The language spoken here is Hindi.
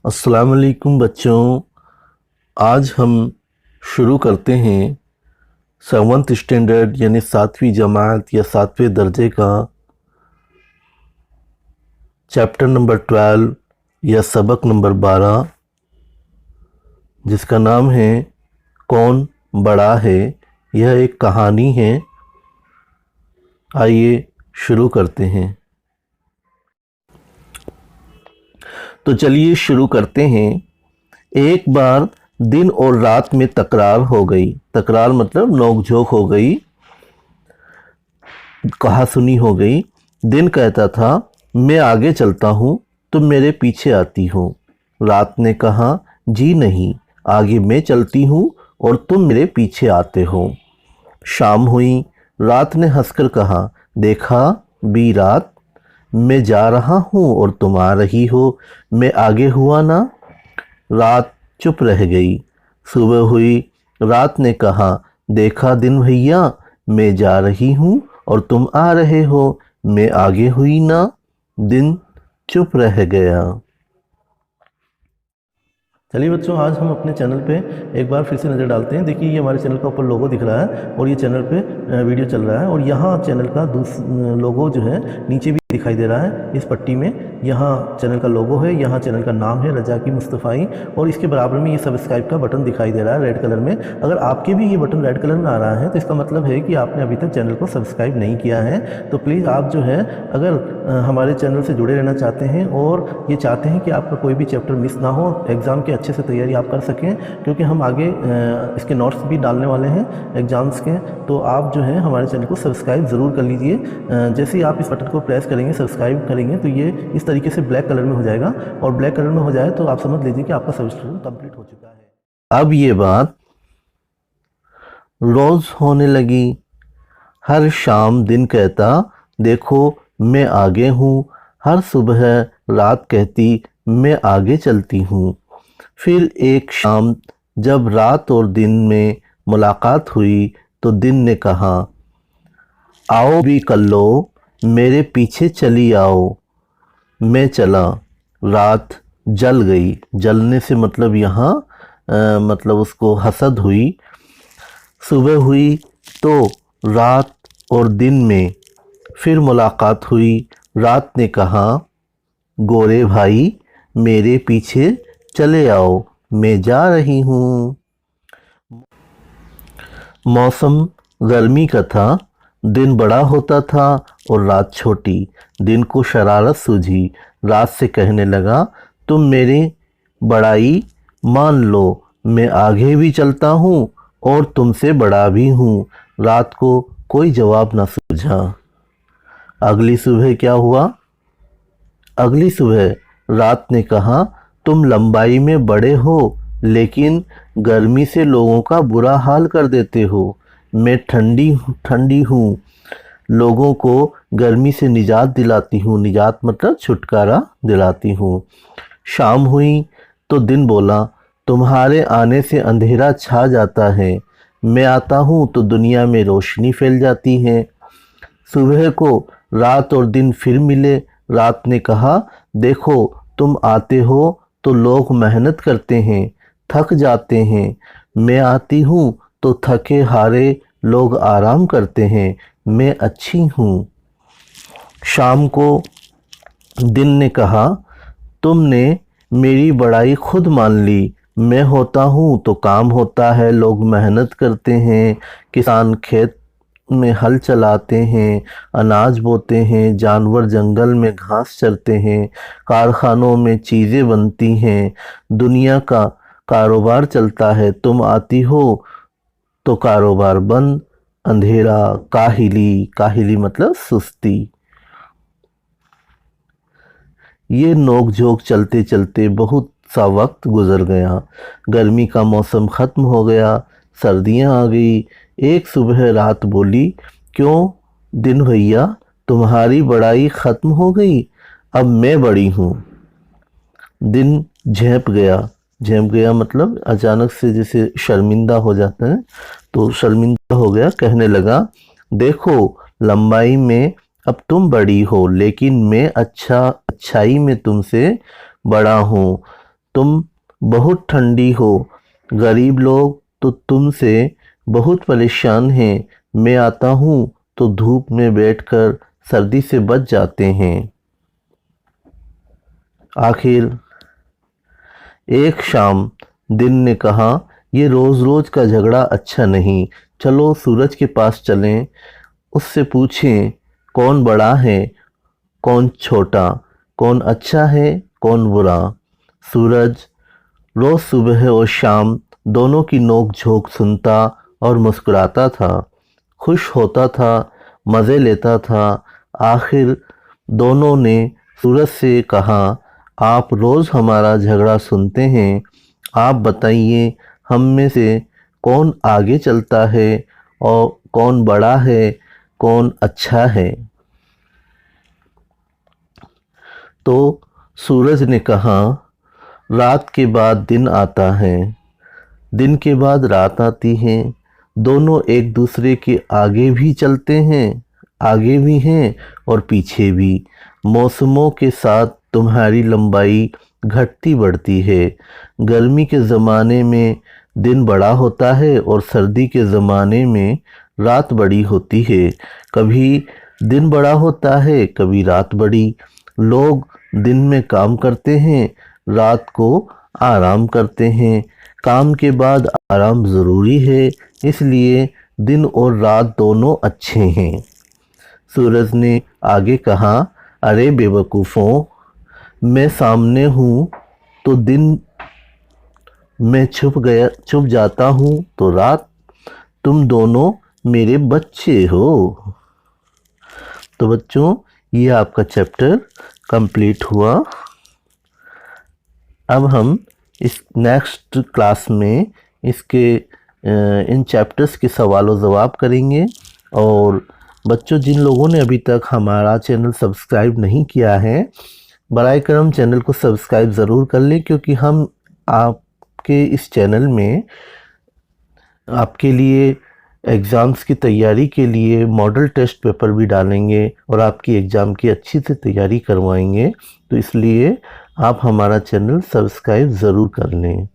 अस्सलाम वालेकुम बच्चों। आज हम शुरू करते हैं 7th स्टैंडर्ड यानी 7वीं जमात या 7वें दर्जे का चैप्टर नंबर 12 या सबक नंबर 12, जिसका नाम है कौन बड़ा है। यह एक कहानी है। आइए शुरू करते हैं। तो चलिए शुरू करते हैं। एक बार दिन और रात में तकरार हो गई। तकरार मतलब नोक-झोंक हो गई, कहासुनी हो गई। दिन कहता था मैं आगे चलता हूँ, तुम मेरे पीछे आती हो। रात ने कहा जी नहीं, आगे मैं चलती हूँ और तुम मेरे पीछे आते हो। शाम हुई। रात ने हंसकर कहा देखा बी रात, मैं जा रहा हूँ और तुम आ रही हो, मैं आगे हुआ ना। रात चुप रह गई। सुबह हुई। रात ने कहा देखा दिन भैया, मैं जा रही हूँ और तुम आ रहे हो, मैं आगे हुई ना। दिन चुप रह गया। चलिए बच्चों, आज हम अपने चैनल पे एक बार फिर से नज़र डालते हैं। देखिए ये हमारे चैनल का ऊपर लोगो दिख रहा है और ये चैनल पे वीडियो चल रहा है, और यहाँ चैनल का लोगो जो है नीचे भी दिखाई दे रहा है इस पट्टी में। यहाँ चैनल का लोगो है, यहाँ चैनल का नाम है रजाकी मुस्तफ़ाई, और इसके बराबर में ये सब्सक्राइब का बटन दिखाई दे रहा है रेड कलर में। अगर आपके भी ये बटन रेड कलर में आ रहा है तो इसका मतलब है कि आपने अभी तक चैनल को सब्सक्राइब नहीं किया है। तो प्लीज़ आप जो है, अगर हमारे चैनल से जुड़े रहना चाहते हैं और ये चाहते हैं कि आपका कोई भी चैप्टर मिस ना हो, एग्ज़ाम के अच्छे से तैयारी आप कर सकें, क्योंकि हम आगे इसके नोट्स भी डालने वाले हैं एग्ज़ाम्स के, तो आप जो है हमारे चैनल को सब्सक्राइब ज़रूर कर लीजिए। जैसे ही आप इस बटन को प्रेस करेंगे, सब्सक्राइब करेंगे, तो ये इस तरीके से ब्लैक कलर में हो जाएगा, और ब्लैक कलर में हो जाए तो आप समझ लीजिए कि आपका सब्सक्रिप्शन कंप्लीट हो चुका है। अब ये बात रोज़ होने लगी। हर शाम दिन कहता देखो मैं आगे हूँ, हर सुबह रात कहती मैं आगे चलती हूँ। फिर एक शाम जब रात और दिन में मुलाकात हुई तो दिन ने कहा आओ भी कर लो, मेरे पीछे चली आओ। मैं चला। रात जल गई। जलने से मतलब यहाँ मतलब उसको हसद हुई। सुबह हुई तो रात और दिन में फिर मुलाकात हुई। रात ने कहा गोरे भाई मेरे पीछे चले आओ, मैं जा रही हूँ। मौसम गर्मी का था। दिन बड़ा होता था और रात छोटी। दिन को शरारत सूझी। रात से कहने लगा तुम मेरी बड़ाई मान लो, मैं आगे भी चलता हूँ और तुमसे बड़ा भी हूँ। रात को कोई जवाब न सूझा। अगली सुबह क्या हुआ? अगली सुबह रात ने कहा तुम लंबाई में बड़े हो, लेकिन गर्मी से लोगों का बुरा हाल कर देते हो। मैं ठंडी हूँ, लोगों को गर्मी से निजात दिलाती हूँ। निजात मतलब छुटकारा दिलाती हूँ। शाम हुई तो दिन बोला तुम्हारे आने से अंधेरा छा जाता है, मैं आता हूँ तो दुनिया में रोशनी फैल जाती है। सुबह को रात और दिन फिर मिले। रात ने कहा देखो तुम आते हो तो लोग मेहनत करते हैं, थक जाते हैं, मैं आती हूँ तो थके हारे लोग आराम करते हैं, मैं अच्छी हूँ। शाम को दिन ने कहा तुमने मेरी बड़ाई खुद मान ली, मैं होता हूँ तो काम होता है, लोग मेहनत करते हैं, किसान खेत में हल चलाते हैं, अनाज बोते हैं, जानवर जंगल में घास चरते हैं, कारखानों में चीज़ें बनती हैं, दुनिया का कारोबार चलता है। तुम आती हो तो कारोबार बंद, अंधेरा, काहिली। काहिली मतलब सुस्ती। ये नोक-झोंक चलते चलते बहुत सा वक्त गुजर गया। गर्मी का मौसम ख़त्म हो गया, सर्दियाँ आ गई। एक सुबह रात बोली क्यों दिन भैया, तुम्हारी बड़ाई ख़त्म हो गई, अब मैं बड़ी हूँ। दिन झेंप गया। झेंप गया मतलब अचानक से जैसे शर्मिंदा हो जाता है, तो शर्मिंदा हो गया। कहने लगा देखो लंबाई में अब तुम बड़ी हो, लेकिन मैं अच्छाई में तुमसे बड़ा हूँ। तुम बहुत ठंडी हो, गरीब लोग तो तुमसे बहुत परेशान हैं, मैं आता हूँ तो धूप में बैठकर सर्दी से बच जाते हैं। आखिर एक शाम दिन ने कहा, ये रोज रोज का झगड़ा अच्छा नहीं, चलो सूरज के पास चलें, उससे पूछें कौन बड़ा है कौन छोटा, कौन अच्छा है कौन बुरा। सूरज रोज सुबह और शाम दोनों की नोक झोंक सुनता और मुस्कुराता था, खुश होता था, मज़े लेता था। आखिर दोनों ने सूरज से कहा, आप रोज़ हमारा झगड़ा सुनते हैं, आप बताइए हम में से कौन आगे चलता है और कौन बड़ा है कौन अच्छा है। तो सूरज ने कहा, रात के बाद दिन आता है, दिन के बाद रात आती है, दोनों एक दूसरे के आगे भी चलते हैं, आगे भी हैं और पीछे भी। मौसमों के साथ तुम्हारी लंबाई घटती बढ़ती है, गर्मी के ज़माने में दिन बड़ा होता है और सर्दी के ज़माने में रात बड़ी होती है। कभी दिन बड़ा होता है, कभी रात बड़ी। लोग दिन में काम करते हैं, रात को आराम करते हैं। काम के बाद आराम ज़रूरी है, इसलिए दिन और रात दोनों अच्छे हैं। सूरज ने आगे कहा, अरे बेवकूफ़ों, मैं सामने हूँ तो दिन में छुप जाता हूँ तो रात, तुम दोनों मेरे बच्चे हो। तो बच्चों, ये आपका चैप्टर कंप्लीट हुआ। अब हम इस नेक्स्ट क्लास में इसके इन चैप्टर्स के सवालों जवाब करेंगे। और बच्चों, जिन लोगों ने अभी तक हमारा चैनल सब्सक्राइब नहीं किया है, बराए करम चैनल को सब्सक्राइब ज़रूर कर लें, क्योंकि हम आपके इस चैनल में आपके लिए एग्ज़ाम्स की तैयारी के लिए मॉडल टेस्ट पेपर भी डालेंगे और आपकी एग्ज़ाम की अच्छी से तैयारी करवाएंगे। तो इसलिए आप हमारा चैनल सब्सक्राइब ज़रूर कर लें।